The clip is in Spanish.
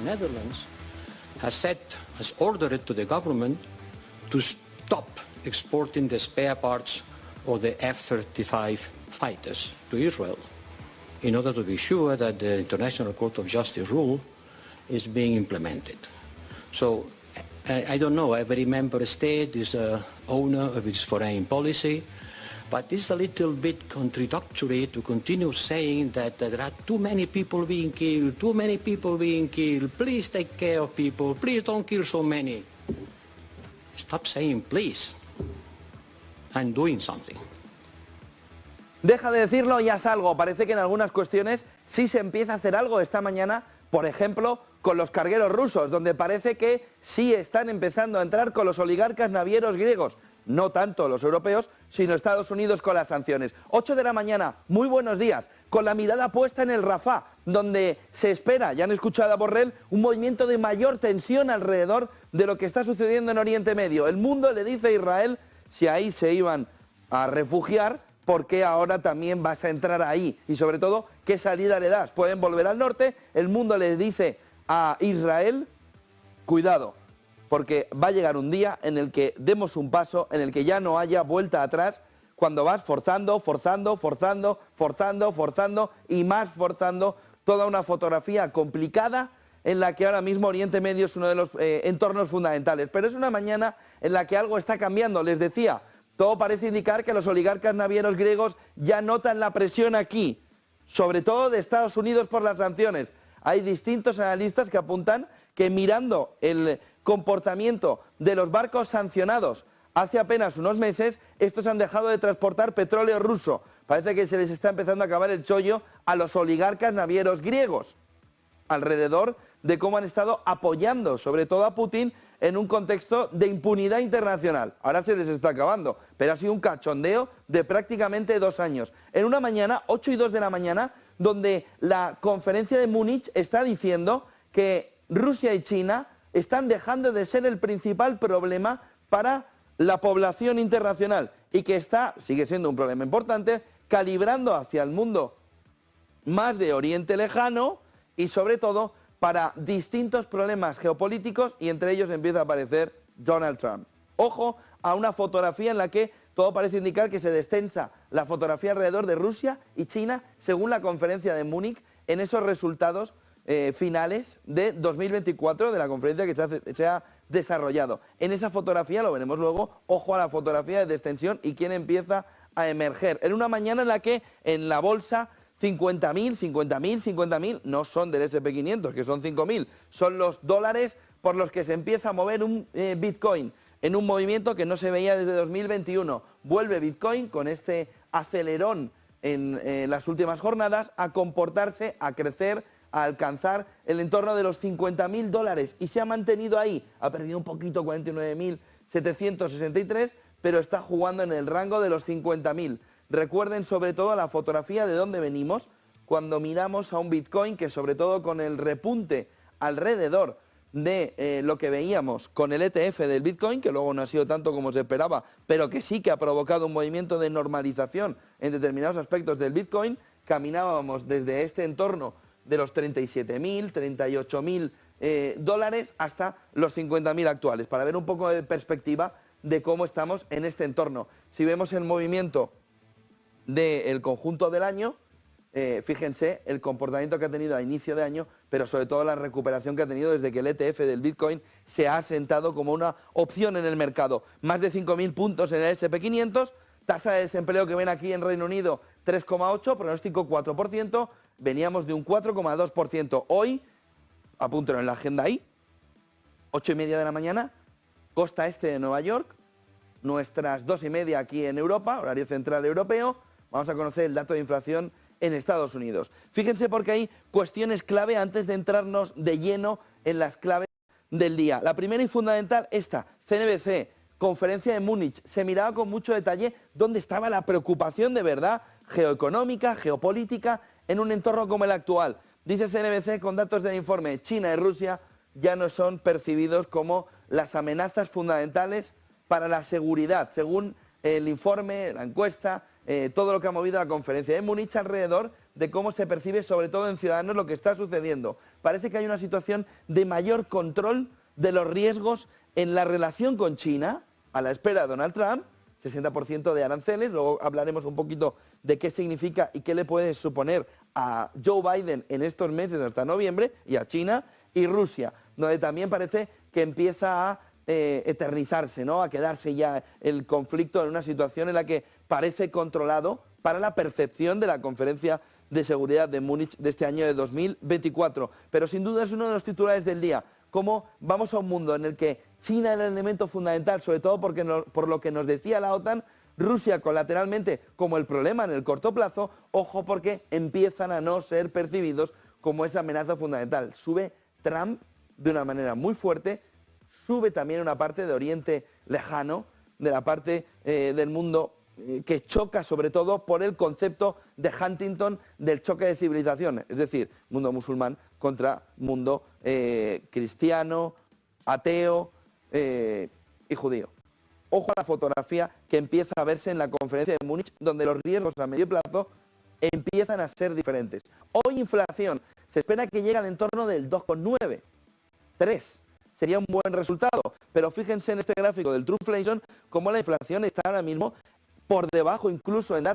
Netherlands, has ordered to the government to stop exporting the spare parts of the F-35 fighters to Israel in order to be sure that the International Court of Justice rule is being implemented. So I don't know, every member state is the owner of its foreign policy, but it's a little bit contradictory to continue saying that there are too many people being killed, please take care of people, please don't kill so many. Stop saying please and doing something. Deja de decirlo y haz algo. Parece que en algunas cuestiones sí se empieza a hacer algo esta mañana, por ejemplo, con los cargueros rusos, donde parece que sí están empezando a entrar con los oligarcas navieros griegos. No tanto los europeos, sino Estados Unidos con las sanciones. 8 de la mañana, muy buenos días, con la mirada puesta en el Rafah, donde se espera, ya han escuchado a Borrell, un movimiento de mayor tensión alrededor de lo que está sucediendo en Oriente Medio. El mundo le dice a Israel, si ahí se iban a refugiar, ¿por qué ahora también vas a entrar ahí? Y sobre todo, ¿qué salida le das? ¿Pueden volver al norte? El mundo le dice a Israel, cuidado, porque va a llegar un día en el que demos un paso, en el que ya no haya vuelta atrás, cuando vas forzando y más forzando toda una fotografía complicada en la que ahora mismo Oriente Medio es uno de los entornos fundamentales. Pero es una mañana en la que algo está cambiando, les decía. Todo parece indicar que los oligarcas navieros griegos ya notan la presión aquí, sobre todo de Estados Unidos por las sanciones. Hay distintos analistas que apuntan que mirando el comportamiento de los barcos sancionados hace apenas unos meses, estos han dejado de transportar petróleo ruso. Parece que se les está empezando a acabar el chollo a los oligarcas navieros griegos, alrededor de cómo han estado apoyando, sobre todo a Putin, en un contexto de impunidad internacional. Ahora se les está acabando, pero ha sido un cachondeo de prácticamente 2 años. En una mañana, 8 y 2 de la mañana, donde la conferencia de Múnich está diciendo que Rusia y China están dejando de ser el principal problema para la población internacional y que sigue siendo un problema importante, calibrando hacia el mundo más de Oriente Lejano y sobre todo para distintos problemas geopolíticos y entre ellos empieza a aparecer Donald Trump. Ojo a una fotografía en la que todo parece indicar que se destensa la fotografía alrededor de Rusia y China según la conferencia de Múnich en esos resultados finales de 2024 de la conferencia que se ha desarrollado. En esa fotografía, lo veremos luego, ojo a la fotografía de destensión y quién empieza a emerger. En una mañana en la que en la bolsa 50.000 no son del S&P 500, que son 5.000, son los dólares por los que se empieza a mover un Bitcoin en un movimiento que no se veía desde 2021. Vuelve Bitcoin con este acelerón en las últimas jornadas a comportarse, a crecer, a alcanzar el entorno de los 50.000 dólares y se ha mantenido ahí, ha perdido un poquito, 49.763, pero está jugando en el rango de los 50.000. Recuerden sobre todo la fotografía de dónde venimos cuando miramos a un Bitcoin que sobre todo con el repunte alrededor de lo que veíamos con el ETF del Bitcoin, que luego no ha sido tanto como se esperaba, pero que sí que ha provocado un movimiento de normalización en determinados aspectos del Bitcoin, caminábamos desde este entorno de los 37.000, 38.000 dólares hasta los 50.000 actuales, para ver un poco de perspectiva de cómo estamos en este entorno. Si vemos el movimiento del conjunto del año, fíjense el comportamiento que ha tenido a inicio de año, pero sobre todo la recuperación que ha tenido desde que el ETF del Bitcoin se ha asentado como una opción en el mercado. Más de 5.000 puntos en el S&P 500, tasa de desempleo que ven aquí en Reino Unido 3,8, pronóstico 4%, veníamos de un 4,2%. Hoy, apúntenlo en la agenda ahí, 8:30 de la mañana, costa este de Nueva York, nuestras 2:30 aquí en Europa, horario central europeo. Vamos a conocer el dato de inflación en Estados Unidos. Fíjense porque hay cuestiones clave antes de entrarnos de lleno en las claves del día. La primera y fundamental, esta, CNBC, conferencia de Múnich. Se miraba con mucho detalle dónde estaba la preocupación de verdad geoeconómica, geopolítica, en un entorno como el actual. Dice CNBC con datos del informe, China y Rusia ya no son percibidos como las amenazas fundamentales para la seguridad, según el informe, la encuesta, todo lo que ha movido la conferencia de Múnich alrededor de cómo se percibe, sobre todo en Ciudadanos, lo que está sucediendo. Parece que hay una situación de mayor control de los riesgos en la relación con China, a la espera de Donald Trump, 60% de aranceles, luego hablaremos un poquito de qué significa y qué le puede suponer a Joe Biden en estos meses hasta noviembre, y a China y Rusia, donde también parece que empieza a eternizarse, ¿no? A quedarse ya el conflicto en una situación en la que parece controlado para la percepción de la Conferencia de Seguridad de Múnich de este año de 2024. Pero sin duda es uno de los titulares del día. Cómo vamos a un mundo en el que China era el elemento fundamental, sobre todo por lo que nos decía la OTAN, Rusia colateralmente como el problema en el corto plazo, ojo porque empiezan a no ser percibidos como esa amenaza fundamental. Sube Trump de una manera muy fuerte, sube también una parte de Oriente Lejano, de la parte del mundo que choca sobre todo por el concepto de Huntington del choque de civilizaciones, es decir, mundo musulmán contra mundo cristiano, ateo y judío. Ojo a la fotografía que empieza a verse en la conferencia de Múnich, donde los riesgos a medio plazo empiezan a ser diferentes. Hoy inflación, se espera que llegue al entorno del 2,9, 3. Sería un buen resultado, pero fíjense en este gráfico del Truflation cómo la inflación está ahora mismo por debajo incluso en datos